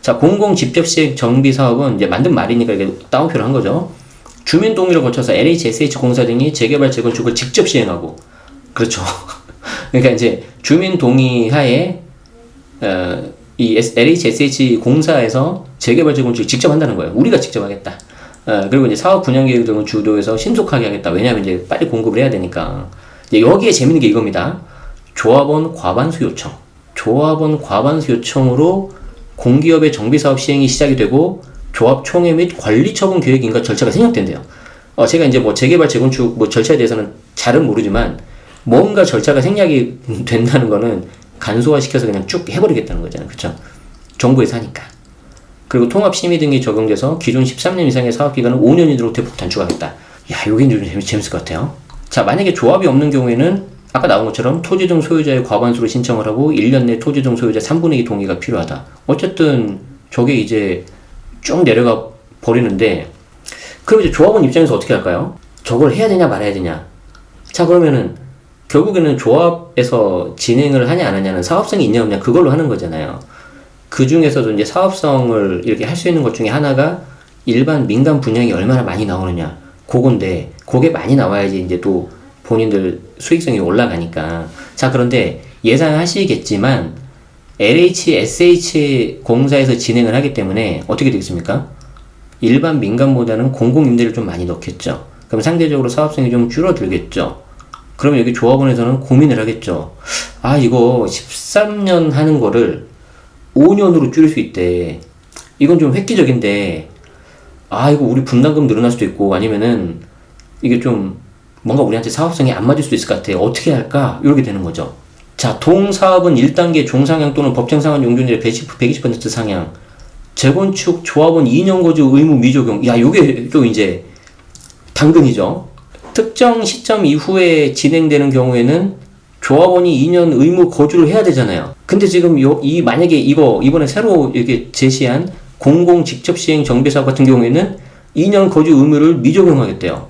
자, 공공 직접 시행 정비사업은 이제 만든 말이니까 이게 따옴표를 한 거죠. 주민 동의를 거쳐서 LHSH 공사 등이 재개발 재건축을 직접 시행하고, 그렇죠. 그러니까 이제 주민 동의 하에 이 LHSH 공사에서 재개발 재건축을 직접 한다는 거예요. 우리가 직접 하겠다. 그리고 이제 사업 분양 계획 등을 주도해서 신속하게 하겠다. 왜냐하면 이제 빨리 공급을 해야 되니까. 이제 여기에 재밌는 게 이겁니다. 조합원 과반수 요청. 조합원 과반수 요청으로 공기업의 정비사업 시행이 시작이 되고 조합 총회 및 관리 처분 계획인가 절차가 생략된대요. 제가 이제 뭐 재개발 재건축 뭐 절차에 대해서는 잘은 모르지만 뭔가 절차가 생략이 된다는 거는 간소화시켜서 그냥 쭉 해버리겠다는 거잖아요. 그쵸? 정부에서 하니까. 그리고 통합심의 등이 적용돼서 기존 13년 이상의 사업기간을 5년 이내로 대폭 단축하겠다. 야, 요게 좀 재밌을 것 같아요. 자, 만약에 조합이 없는 경우에는 아까 나온 것처럼 토지 등 소유자의 과반수로 신청을 하고 1년 내 토지 등 소유자 3분의 2 동의가 필요하다. 어쨌든 저게 이제 쭉 내려가 버리는데, 그럼 이제 조합원 입장에서 어떻게 할까요? 저걸 해야 되냐 말아야 되냐. 자, 그러면은 결국에는 조합에서 진행을 하냐 안 하냐는 사업성이 있냐 없냐 그걸로 하는 거잖아요. 그 중에서도 이제 사업성을 이렇게 할 수 있는 것 중에 하나가 일반 민간 분양이 얼마나 많이 나오느냐. 그건데, 그게 많이 나와야지 이제 또 본인들 수익성이 올라가니까. 자, 그런데 예상하시겠지만 LHSH 공사에서 진행을 하기 때문에 어떻게 되겠습니까? 일반 민간보다는 공공임대를 좀 많이 넣겠죠. 그럼 상대적으로 사업성이 좀 줄어들겠죠. 그러면 여기 조합원에서는 고민을 하겠죠. 이거 13년 하는 거를 5년으로 줄일 수 있대. 이건 좀 획기적인데, 이거 우리 분담금 늘어날 수도 있고, 아니면은, 이게 좀, 뭔가 우리한테 사업성이 안 맞을 수도 있을 것 같아. 어떻게 할까? 이렇게 되는 거죠. 자, 동사업은 1단계 종상향 또는 법정상한 용적률의 120% 상향. 재건축 조합원 2년 거주 의무 미적용. 야, 요게 또 이제, 당근이죠. 특정 시점 이후에 진행되는 경우에는 조합원이 2년 의무 거주를 해야 되잖아요. 근데 지금 만약에 이번에 새로 이렇게 제시한 공공 직접 시행 정비사업 같은 경우에는 2년 거주 의무를 미적용하겠대요.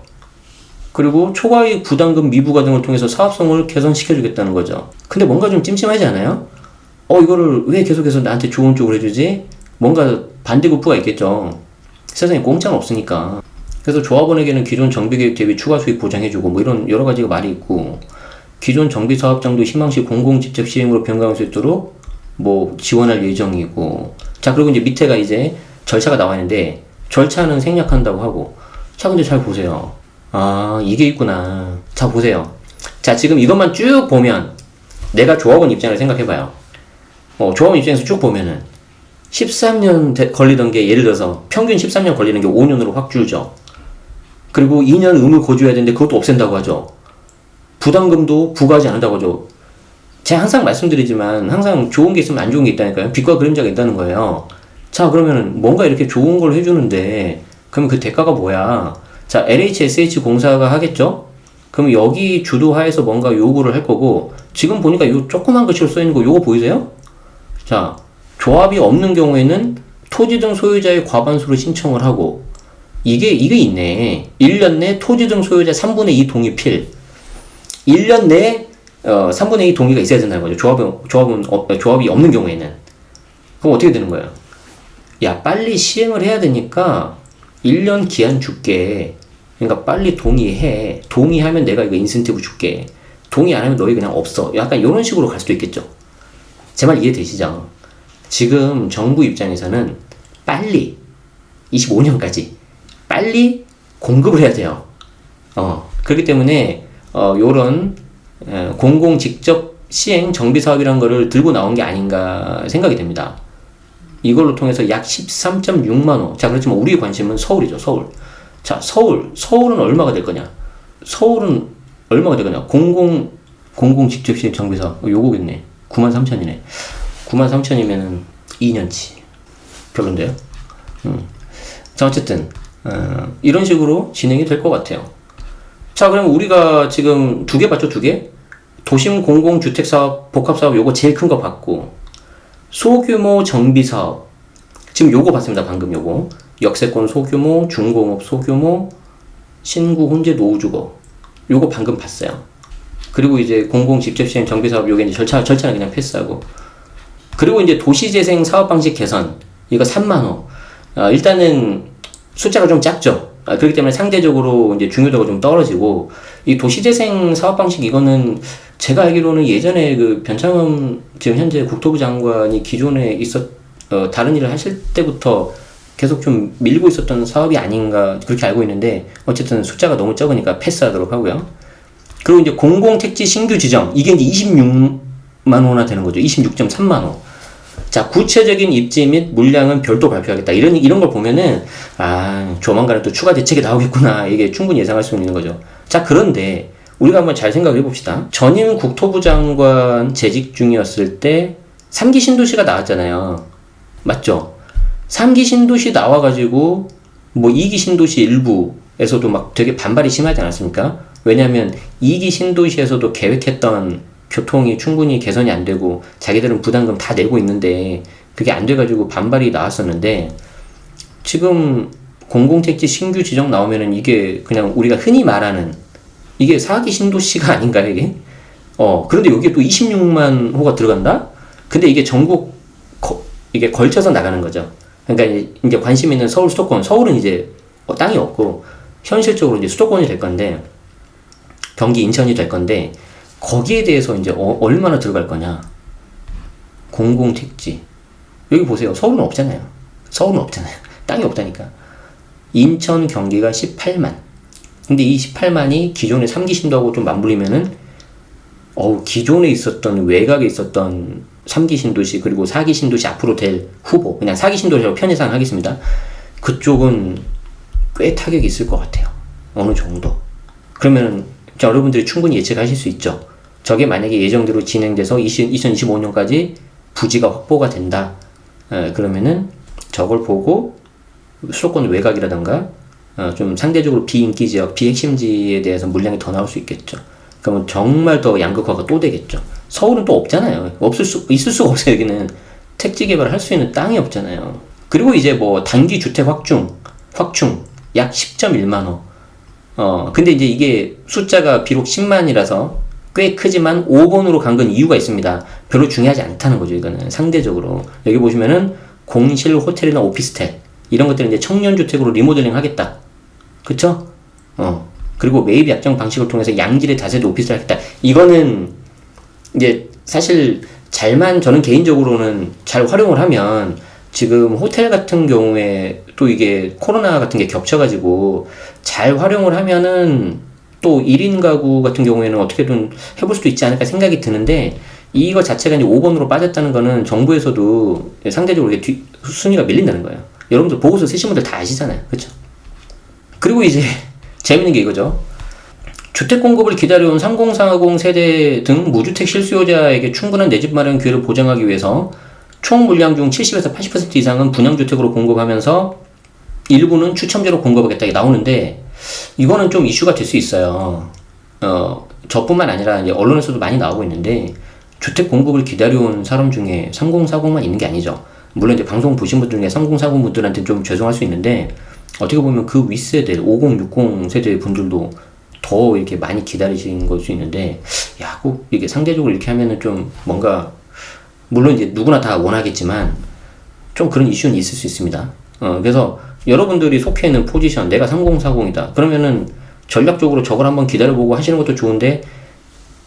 그리고 초과이익 부담금 미부과 등을 통해서 사업성을 개선시켜주겠다는 거죠. 근데 뭔가 좀 찜찜하지 않아요? 이거를 왜 계속해서 나한테 좋은 쪽으로 해주지? 뭔가 반대급부가 있겠죠. 세상에 공짜는 없으니까. 그래서 조합원에게는 기존 정비계획 대비 추가 수익 보장해주고 뭐 이런 여러 가지가 말이 있고, 기존 정비 사업장도 희망시 공공 직접 시행으로 변경할 수 있도록 뭐 지원할 예정이고. 자, 그리고 이제 밑에가 이제 절차가 나와 있는데, 절차는 생략한다고 하고. 자, 근데 잘 보세요. 이게 있구나. 자, 보세요. 자, 지금 이것만 쭉 보면 내가 조합원 입장을 생각해봐요. 조합원 입장에서 쭉 보면은 13년 걸리던 게, 예를 들어서 평균 13년 걸리는 게 5년으로 확 줄죠. 그리고 2년 의무 거주해야 되는데 그것도 없앤다고 하죠. 부담금도 부과하지 않는다고 하죠. 제가 항상 말씀드리지만 항상 좋은 게 있으면 안 좋은 게 있다니까요. 빛과 그림자가 있다는 거예요. 자, 그러면은 뭔가 이렇게 좋은 걸 해주는데 그러면 그 대가가 뭐야? 자, LHSH 공사가 하겠죠? 그럼 여기 주도하에서 뭔가 요구를 할 거고, 지금 보니까 요 조그만 글씨로 써있는 거 요거 보이세요? 자, 조합이 없는 경우에는 토지 등 소유자의 과반수로 신청을 하고, 이게 있네. 1년 내 토지 등 소유자 3분의 2 동의 필. 1년 내에 3분의 2 동의가 있어야 된다는 거죠. 조합이 없는 경우에는. 그럼 어떻게 되는 거예요? 야, 빨리 시행을 해야 되니까 1년 기한 줄게. 그러니까 빨리 동의해. 동의하면 내가 이거 인센티브 줄게. 동의 안 하면 너희 그냥 없어. 약간 이런 식으로 갈 수도 있겠죠. 제 말 이해되시죠? 지금 정부 입장에서는 빨리 25년까지 빨리 공급을 해야 돼요. 그렇기 때문에 요런 공공 직접 시행 정비 사업이라는 거를 들고 나온 게 아닌가 생각이 됩니다. 이걸로 통해서 약 13.6만 호. 자, 그렇지만 우리 관심은 서울이죠, 서울. 자, 서울은 얼마가 될 거냐? 서울은 얼마가 될 거냐? 공공 직접 시행 정비 사업. 요거겠네. 93,000이네. 93,000이면은 2년치. 별론데요? 자, 어쨌든, 이런 식으로 진행이 될 것 같아요. 자, 그럼 우리가 지금 2개 봤죠, 2개? 도심 공공주택사업, 복합사업 요거 제일 큰 거 봤고, 소규모 정비사업. 지금 요거 봤습니다, 방금 요거. 역세권 소규모, 중공업 소규모, 신구 혼재 노후주거. 요거 방금 봤어요. 그리고 이제 공공 직접 시행 정비사업 요게 이제 절차는 그냥 패스하고. 그리고 이제 도시재생 사업 방식 개선. 이거 3만호. 일단은 숫자가 좀 작죠. 그렇기 때문에 상대적으로 이제 중요도가 좀 떨어지고, 이 도시재생 사업 방식 이거는 제가 알기로는 예전에 그 변창흠 지금 현재 국토부 장관이 기존에 다른 일을 하실 때부터 계속 좀 밀고 있었던 사업이 아닌가 그렇게 알고 있는데, 어쨌든 숫자가 너무 적으니까 패스하도록 하고요. 그리고 이제 공공택지 신규 지정. 이게 이제 26만 호나 되는 거죠. 26.3만 호. 자, 구체적인 입지 및 물량은 별도 발표하겠다. 이런 걸 보면은, 조만간에 또 추가 대책이 나오겠구나. 이게 충분히 예상할 수 있는 거죠. 자, 그런데, 우리가 한번 잘 생각해 봅시다. 전임 국토부 장관 재직 중이었을 때, 3기 신도시가 나왔잖아요. 맞죠? 3기 신도시 나와가지고, 뭐 2기 신도시 일부에서도 막 되게 반발이 심하지 않았습니까? 왜냐면 2기 신도시에서도 계획했던 교통이 충분히 개선이 안 되고 자기들은 부담금 다 내고 있는데 그게 안 돼가지고 반발이 나왔었는데, 지금 공공택지 신규 지정 나오면은 이게 그냥 우리가 흔히 말하는 이게 4기 신도시가 아닌가요, 이게? 그런데 여기에 또 26만 호가 들어간다? 근데 이게 전국 이게 걸쳐서 나가는 거죠. 그러니까 이제 관심 있는 서울, 수도권. 서울은 이제 땅이 없고 현실적으로 이제 수도권이 될 건데, 경기 인천이 될 건데, 거기에 대해서 이제 얼마나 들어갈 거냐. 공공택지. 여기 보세요. 서울은 없잖아요. 땅이 없다니까. 인천, 경기가 18만. 근데 이 18만이 기존의 3기 신도하고 좀 맞물리면은, 기존에 있었던, 외곽에 있었던 3기 신도시, 그리고 4기 신도시 앞으로 될 후보. 그냥 4기 신도시라고 편의상 하겠습니다. 그쪽은 꽤 타격이 있을 것 같아요. 어느 정도. 그러면은, 여러분들이 충분히 예측하실 수 있죠. 저게 만약에 예정대로 진행돼서 2025년까지 부지가 확보가 된다. 그러면은 저걸 보고 수도권 외곽이라던가 좀 상대적으로 비인기 지역, 비핵심지에 대해서 물량이 더 나올 수 있겠죠. 그러면 정말 더 양극화가 또 되겠죠. 서울은 또 없잖아요. 있을 수가 없어요. 여기는 택지 개발을 할 수 있는 땅이 없잖아요. 그리고 이제 뭐 단기 주택 확충 약 10.1만 호. 근데 이제 이게 숫자가 비록 10만이라서 꽤 크지만 5번으로 간 건 이유가 있습니다. 별로 중요하지 않다는 거죠, 이거는. 상대적으로. 여기 보시면은 공실 호텔이나 오피스텔. 이런 것들은 이제 청년주택으로 리모델링 하겠다. 그쵸? 그리고 매입 약정 방식을 통해서 양질의 다세대 오피스텔 하겠다. 이거는 이제 사실 저는 개인적으로는 잘 활용을 하면, 지금 호텔 같은 경우에 또 이게 코로나 같은 게 겹쳐가지고 잘 활용을 하면은 또 1인 가구 같은 경우에는 어떻게든 해볼 수도 있지 않을까 생각이 드는데, 이거 자체가 이제 5번으로 빠졌다는 거는 정부에서도 상대적으로 이게 순위가 밀린다는 거예요. 여러분들 보고서 쓰신 분들 다 아시잖아요. 그쵸? 그리고 이제 재밌는 게 이거죠. 주택 공급을 기다려온 3040 세대 등 무주택 실수요자에게 충분한 내 집 마련 기회를 보장하기 위해서 총 물량 중 70에서 80% 이상은 분양주택으로 공급하면서 일부는 추첨제로 공급하겠다, 이게 나오는데, 이거는 좀 이슈가 될 수 있어요. 저뿐만 아니라 이제 언론에서도 많이 나오고 있는데, 주택 공급을 기다려온 사람 중에 3040만 있는 게 아니죠. 물론 이제 방송 보신 분들 중에 3040 분들한테 좀 죄송할 수 있는데, 어떻게 보면 그 윗세대, 50, 60 세대 분들도 더 이렇게 많이 기다리신 걸 수 있는데, 꼭 이게 상대적으로 이렇게 하면은 좀 뭔가, 물론 이제 누구나 다 원하겠지만, 좀 그런 이슈는 있을 수 있습니다. 그래서 여러분들이 속해 있는 포지션, 내가 3040이다. 그러면은 전략적으로 저걸 한번 기다려보고 하시는 것도 좋은데,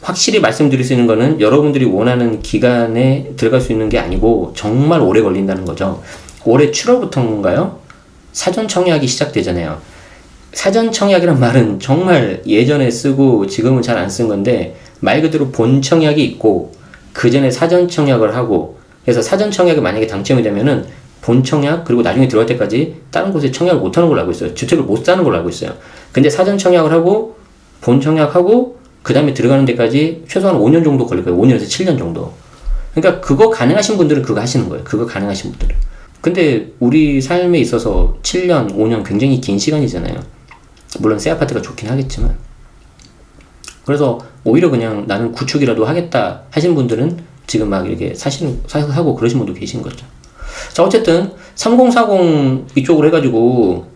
확실히 말씀드릴 수 있는 거는 여러분들이 원하는 기간에 들어갈 수 있는 게 아니고 정말 오래 걸린다는 거죠. 올해 7월부터인가요? 사전 청약이 시작되잖아요. 사전 청약이란 말은 정말 예전에 쓰고 지금은 잘 안 쓴 건데, 말 그대로 본 청약이 있고 그 전에 사전 청약을 하고, 그래서 사전 청약이 만약에 당첨이 되면은 본 청약 그리고 나중에 들어갈 때까지 다른 곳에 청약을 못 하는 걸로 알고 있어요. 주택을 못 사는 걸로 알고 있어요. 근데 사전 청약을 하고 본 청약하고 그 다음에 들어가는 데까지 최소한 5년 정도 걸릴 거예요. 5년에서 7년 정도. 그러니까 그거 가능하신 분들은 그거 하시는 거예요. 그거 가능하신 분들은. 근데 우리 삶에 있어서 7년, 5년 굉장히 긴 시간이잖아요. 물론 새 아파트가 좋긴 하겠지만. 그래서 오히려 그냥 나는 구축이라도 하겠다 하신 분들은 지금 막 이렇게 사고 그러신 분도 계신 거죠. 자, 어쨌든 3040 이쪽으로 해가지고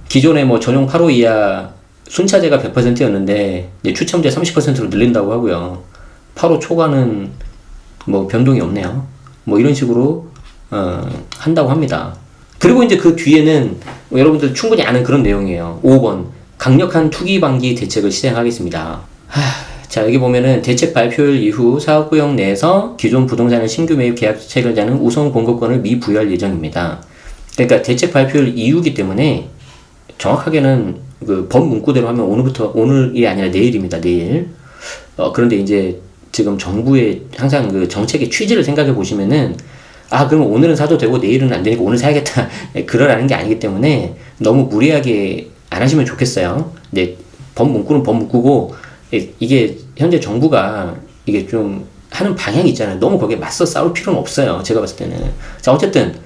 기존에 뭐 전용 8호 이하 순차제가 100%였는데 이제 추첨제 30%로 늘린다고 하고요. 8호 초과는 뭐 변동이 없네요. 뭐 이런 식으로 한다고 합니다. 그리고 이제 그 뒤에는 여러분들 충분히 아는 그런 내용이에요. 5번 강력한 투기 방지 대책을 시행하겠습니다. 자, 여기 보면은 대책 발표일 이후 사업구역 내에서 기존 부동산의 신규 매입 계약 체결자는 우선 공급권을 미부여할 예정입니다. 그러니까 대책 발표일 이후이기 때문에 정확하게는 그 법 문구대로 하면 오늘이 아니라 내일입니다. 내일. 그런데 이제 지금 정부의 항상 그 정책의 취지를 생각해 보시면은, 그러면 오늘은 사도 되고 내일은 안 되니까 오늘 사야겠다. 그러라는 게 아니기 때문에 너무 무리하게 안 하시면 좋겠어요. 근데 법 문구는 법 문구고, 이게 현재 정부가 이게 좀 하는 방향이 있잖아요. 너무 거기에 맞서 싸울 필요는 없어요. 제가 봤을 때는. 자, 어쨌든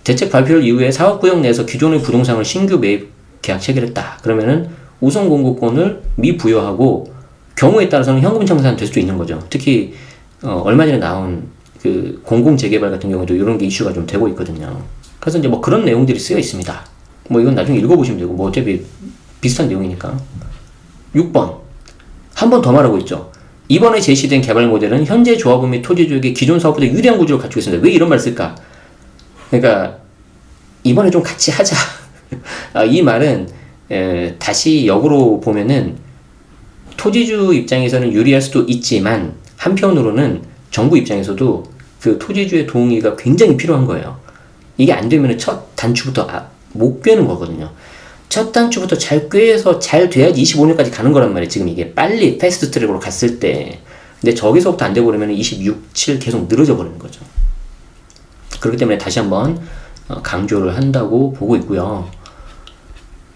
대책 발표 이후에 사업구역 내에서 기존의 부동산을 신규 매입 계약 체결했다. 그러면은 우선 공급권을 미부여하고 경우에 따라서는 현금 청산 될 수도 있는 거죠. 특히 얼마 전에 나온 그 공공재개발 같은 경우도 이런 게 이슈가 좀 되고 있거든요. 그래서 이제 뭐 그런 내용들이 쓰여 있습니다. 뭐 이건 나중에 읽어보시면 되고, 뭐 어차피 비슷한 내용이니까. 6번. 한 번 더 말하고 있죠. 이번에 제시된 개발 모델은 현재 조합원 및 토지주에게 기존 사업보다 유리한 구조를 갖추고 있습니다. 왜 이런 말을 쓸까? 그러니까 이번에 좀 같이 하자. 이 말은 다시 역으로 보면은 토지주 입장에서는 유리할 수도 있지만 한편으로는 정부 입장에서도 그 토지주의 동의가 굉장히 필요한 거예요. 이게 안 되면은 첫 단추부터 못 꿰는 거거든요. 첫 단추부터 잘 꿰서 잘 돼야지 25년까지 가는 거란 말이에요. 지금 이게 빨리 패스트 트랙으로 갔을 때. 근데 저기서부터 안 되고 그러면 26, 7 계속 늘어져 버리는 거죠. 그렇기 때문에 다시 한번 강조를 한다고 보고 있고요.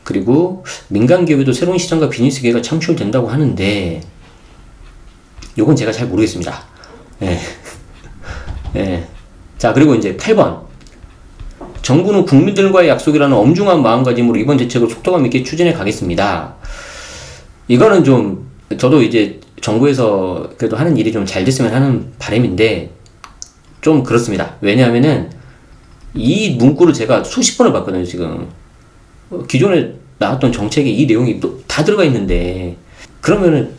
그리고 민간 기업에도 새로운 시장과 비즈니스 기회가 창출된다고 하는데, 요건 제가 잘 모르겠습니다. 예. 예. 자, 그리고 이제 8번. 정부는 국민들과의 약속이라는 엄중한 마음가짐으로 이번 대책을 속도감 있게 추진해 가겠습니다. 이거는 좀, 저도 이제 정부에서 그래도 하는 일이 좀 잘 됐으면 하는 바람인데, 좀 그렇습니다. 왜냐하면은, 이 문구를 제가 수십 번을 봤거든요, 지금. 기존에 나왔던 정책에 이 내용이 다 들어가 있는데, 그러면은,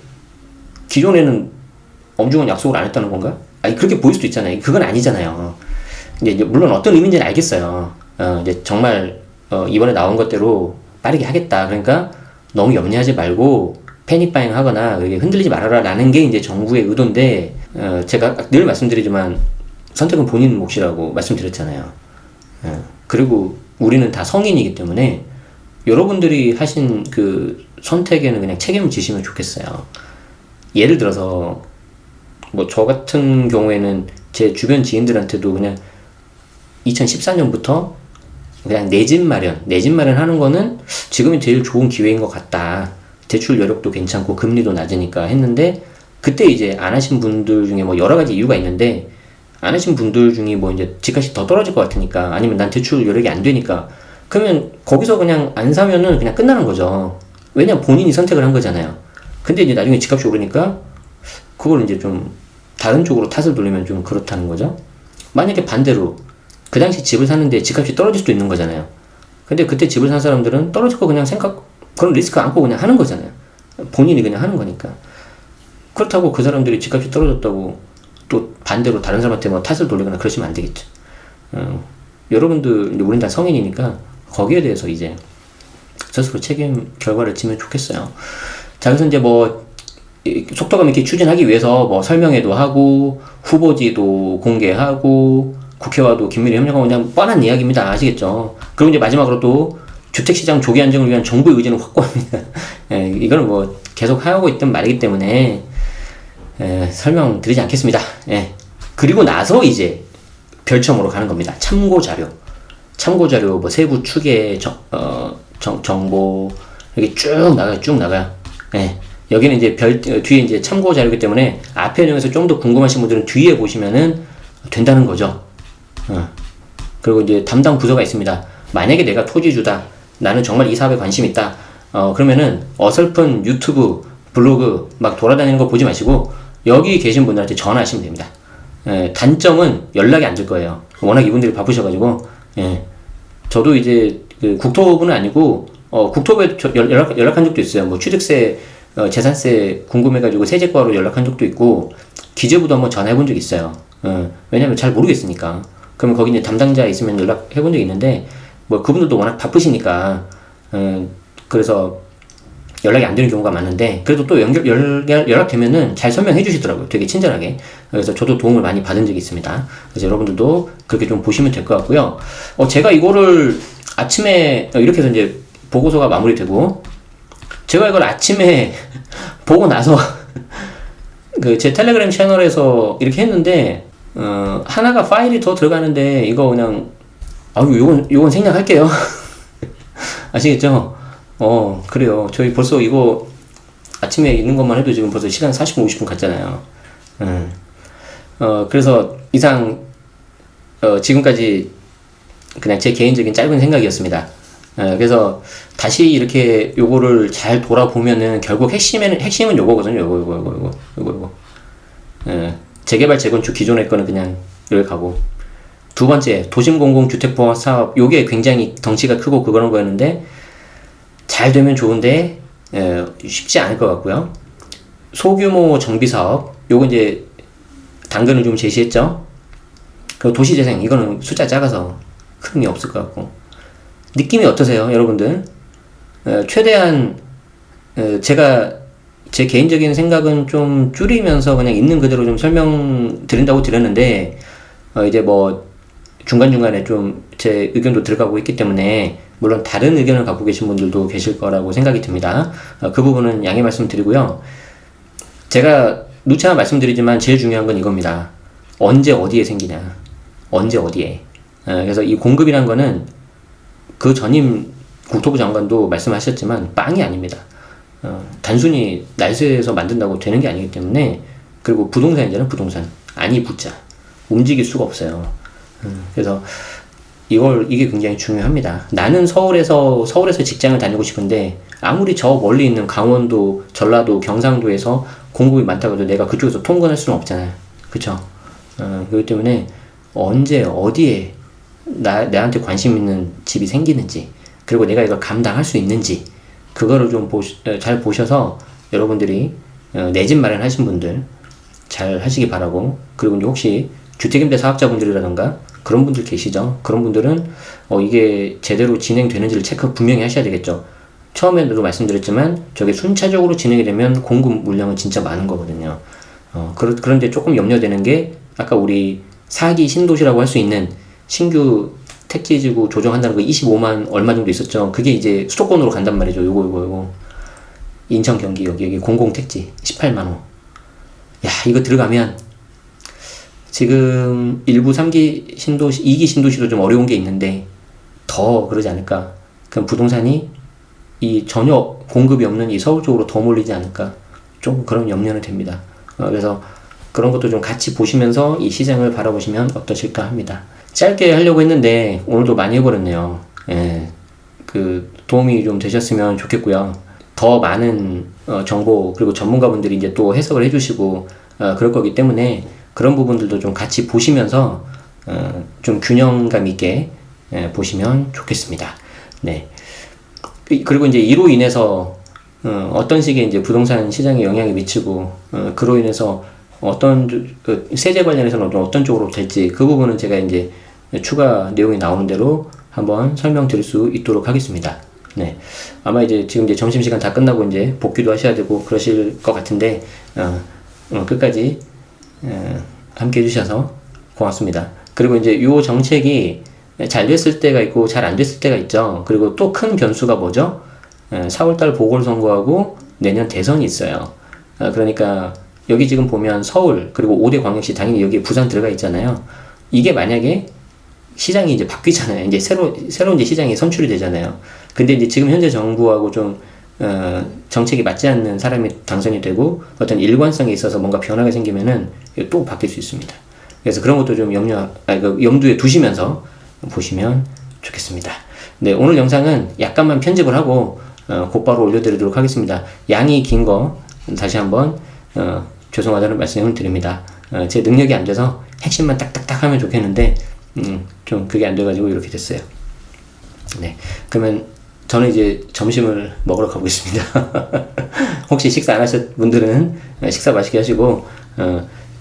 기존에는 엄중한 약속을 안 했다는 건가? 아니, 그렇게 보일 수도 있잖아요. 그건 아니잖아요. 이제 물론 어떤 의미인지는 알겠어요. 이제 정말, 이번에 나온 것대로 빠르게 하겠다. 그러니까 너무 염려하지 말고 패닉바잉 하거나 흔들리지 말아라 라는 게 이제 정부의 의도인데, 제가 늘 말씀드리지만 선택은 본인 몫이라고 말씀드렸잖아요. 그리고 우리는 다 성인이기 때문에 여러분들이 하신 그 선택에는 그냥 책임을 지시면 좋겠어요. 예를 들어서 뭐 저 같은 경우에는 제 주변 지인들한테도 그냥 2014년부터 그냥 내 집 마련 하는 거는 지금이 제일 좋은 기회인 것 같다. 대출 여력도 괜찮고 금리도 낮으니까 했는데, 그때 이제 안 하신 분들 중에 뭐 여러 가지 이유가 있는데, 안 하신 분들 중에 뭐 이제 집값이 더 떨어질 것 같으니까, 아니면 난 대출 여력이 안 되니까, 그러면 거기서 그냥 안 사면은 그냥 끝나는 거죠. 왜냐면 본인이 선택을 한 거잖아요. 근데 이제 나중에 집값이 오르니까 그걸 이제 좀 다른 쪽으로 탓을 돌리면 좀 그렇다는 거죠. 만약에 반대로 그 당시 집을 샀는데 집값이 떨어질 수도 있는 거잖아요. 근데 그때 집을 산 사람들은 떨어질 거 그냥 그런 리스크 안고 그냥 하는 거잖아요. 본인이 그냥 하는 거니까. 그렇다고 그 사람들이 집값이 떨어졌다고 또 반대로 다른 사람한테 뭐 탓을 돌리거나 그러시면 안 되겠죠. 여러분들, 우린 다 성인이니까 거기에 대해서 이제 스스로 책임 결과를 지면 좋겠어요. 자, 그래서 이제 뭐 속도감 있게 추진하기 위해서 뭐 설명회도 하고 후보지도 공개하고 국회와도 긴밀히 협력하고 그냥 뻔한 이야기입니다. 아시겠죠? 그리고 이제 마지막으로 또 주택시장 조기 안정을 위한 정부의 의지는 확고합니다. 예, 이거는 뭐 계속 하고 있던 말이기 때문에 설명드리지 않겠습니다. 예. 그리고 나서 이제 별첨으로 가는 겁니다. 참고자료 뭐 세부 추계 정보 이렇게 쭉 나가요. 예. 여기는 이제 뒤에 이제 참고 자료이기 때문에 앞에 내용에서 좀 더 궁금하신 분들은 뒤에 보시면은 된다는 거죠. 그리고 이제 담당 부서가 있습니다. 만약에 내가 토지주다, 나는 정말 이 사업에 관심 있다. 그러면은 어설픈 유튜브, 블로그 막 돌아다니는 거 보지 마시고 여기 계신 분들한테 전화하시면 됩니다. 단점은 연락이 안 될 거예요. 워낙 이분들이 바쁘셔가지고. 저도 이제 그 국토부는 아니고 국토부에 연락한 적도 있어요. 뭐 취득세, 재산세 궁금해가지고 세제과로 연락한 적도 있고 기재부도 한번 전화해본 적이 있어요. 왜냐면 잘 모르겠으니까. 그러면 거기 이제 담당자 있으면 연락해본 적이 있는데 뭐 그분들도 워낙 바쁘시니까 그래서 연락이 안 되는 경우가 많은데 그래도 또 연락되면은 잘 설명해 주시더라고요. 되게 친절하게. 그래서 저도 도움을 많이 받은 적이 있습니다. 그래서 여러분들도 그렇게 좀 보시면 될 것 같고요. 제가 이거를 아침에 이렇게 해서 이제 보고서가 마무리되고 제가 이걸 아침에 보고 나서 그 제 텔레그램 채널에서 이렇게 했는데 하나가 파일이 더 들어가는데 이거 그냥 요건 생략할게요. 아시겠죠? 그래요. 저희 벌써 이거 아침에 있는 것만 해도 지금 벌써 시간 40분, 50분 갔잖아요. 그래서 이상, 지금까지 그냥 제 개인적인 짧은 생각이었습니다. 그래서 다시 이렇게 요거를 잘 돌아보면은 결국 핵심은 요거거든요. 요거. 재개발, 재건축 기존의 거는 그냥 여기 가고. 두 번째, 도심공공주택보호 사업. 요게 굉장히 덩치가 크고 그런 거였는데, 잘 되면 좋은데 쉽지 않을 것 같고요. 소규모 정비 사업 요거 이제 당근을 좀 제시했죠. 그리고 도시재생 이거는 숫자 작아서 큰 의미 없을 것 같고. 느낌이 어떠세요, 여러분들? 최대한 제가 제 개인적인 생각은 좀 줄이면서 그냥 있는 그대로 좀 설명드린다고 드렸는데 이제 뭐 중간중간에 좀 제 의견도 들어가고 있기 때문에 물론 다른 의견을 갖고 계신 분들도 계실 거라고 생각이 듭니다. 그 부분은 양해 말씀드리고요. 제가 누차 말씀드리지만 제일 중요한 건 이겁니다. 언제 어디에 생기냐. 언제 어디에. 그래서 이 공급이란 거는 그 전임 국토부 장관도 말씀하셨지만 빵이 아닙니다. 단순히 날세에서 만든다고 되는 게 아니기 때문에 그리고 부동산이잖아요. 부동산. 아니 붙자. 움직일 수가 없어요. 그래서 이게 굉장히 중요합니다. 나는 서울에서 직장을 다니고 싶은데 아무리 저 멀리 있는 강원도, 전라도, 경상도에서 공급이 많다고 해도 내가 그쪽에서 통근할 수는 없잖아요. 그쵸? 그렇기 때문에 언제 어디에 나한테 관심 있는 집이 생기는지 그리고 내가 이걸 감당할 수 있는지 그거를 좀 잘 보셔서 여러분들이 내 집 마련하신 분들 잘 하시기 바라고. 그리고 이제 혹시 주택임대 사업자분들이라던가 그런 분들 계시죠? 그런 분들은 이게 제대로 진행되는지를 체크 분명히 하셔야 되겠죠. 처음에도 말씀드렸지만 저게 순차적으로 진행이 되면 공급 물량은 진짜 많은 거거든요. 그런데 조금 염려되는 게 아까 우리 4기 신도시라고 할 수 있는 신규 택지지구 조정한다는 거 25만 얼마 정도 있었죠. 그게 이제 수도권으로 간단 말이죠. 요거. 인천, 경기 여기 공공택지 18만 호. 야, 이거 들어가면 지금 일부 3기 신도시, 2기 신도시도 좀 어려운 게 있는데 더 그러지 않을까. 그럼 부동산이 이 전혀 공급이 없는 이 서울 쪽으로 더 몰리지 않을까. 좀 그런 염려는 됩니다. 그래서 그런 것도 좀 같이 보시면서 이 시장을 바라보시면 어떠실까 합니다. 짧게 하려고 했는데 오늘도 많이 해버렸네요. 도움이 좀 되셨으면 좋겠고요. 더 많은 정보 그리고 전문가분들이 이제 또 해석을 해주시고 그럴 거기 때문에 그런 부분들도 좀 같이 보시면서 좀 균형감 있게 보시면 좋겠습니다. 네. 그리고 이제 이로 인해서 어떤 식의 이제 부동산 시장에 영향이 미치고 그로 인해서 그 세제 관련해서는 어떤 쪽으로 될지 그 부분은 제가 이제 추가 내용이 나오는 대로 한번 설명드릴 수 있도록 하겠습니다. 네. 아마 이제 지금 이제 점심시간 다 끝나고 이제 복귀도 하셔야 되고 그러실 것 같은데, 끝까지, 함께 해주셔서 고맙습니다. 그리고 이제 요 정책이 잘 됐을 때가 있고 잘 안 됐을 때가 있죠. 그리고 또 큰 변수가 뭐죠? 4월달 보궐선거하고 내년 대선이 있어요. 그러니까 여기 지금 보면 서울 그리고 5대 광역시 당연히 여기에 부산 들어가 있잖아요. 이게 만약에 시장이 이제 바뀌잖아요. 이제 새로운 이제 시장이 선출이 되잖아요. 근데 이제 지금 현재 정부하고 좀 정책이 맞지 않는 사람이 당선이 되고 어떤 일관성에 있어서 뭔가 변화가 생기면은 또 바뀔 수 있습니다. 그래서 그런 것도 좀 염두에 두시면서 보시면 좋겠습니다. 네, 오늘 영상은 약간만 편집을 하고 곧바로 올려드리도록 하겠습니다. 양이 긴 거 다시 한번 죄송하다는 말씀을 드립니다. 제 능력이 안 돼서 핵심만 딱딱딱 하면 좋겠는데 좀 그게 안 돼가지고 이렇게 됐어요. 네, 그러면 저는 이제 점심을 먹으러 가보겠습니다. 혹시 식사 안 하실 분들은 식사 맛있게 하시고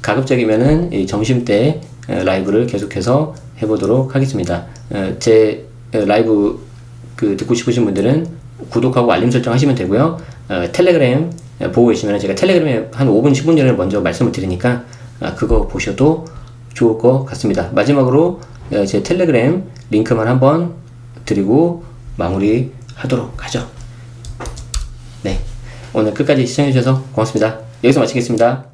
가급적이면은 이 점심 때 라이브를 계속해서 해보도록 하겠습니다. 제 라이브 듣고 싶으신 분들은 구독하고 알림 설정 하시면 되고요. 텔레그램 보고 계시면 제가 텔레그램에 한 5분 10분 전에 먼저 말씀을 드리니까 그거 보셔도 좋을 것 같습니다. 마지막으로 제 텔레그램 링크만 한번 드리고 마무리 하도록 하죠. 네, 오늘 끝까지 시청해주셔서 고맙습니다. 여기서 마치겠습니다.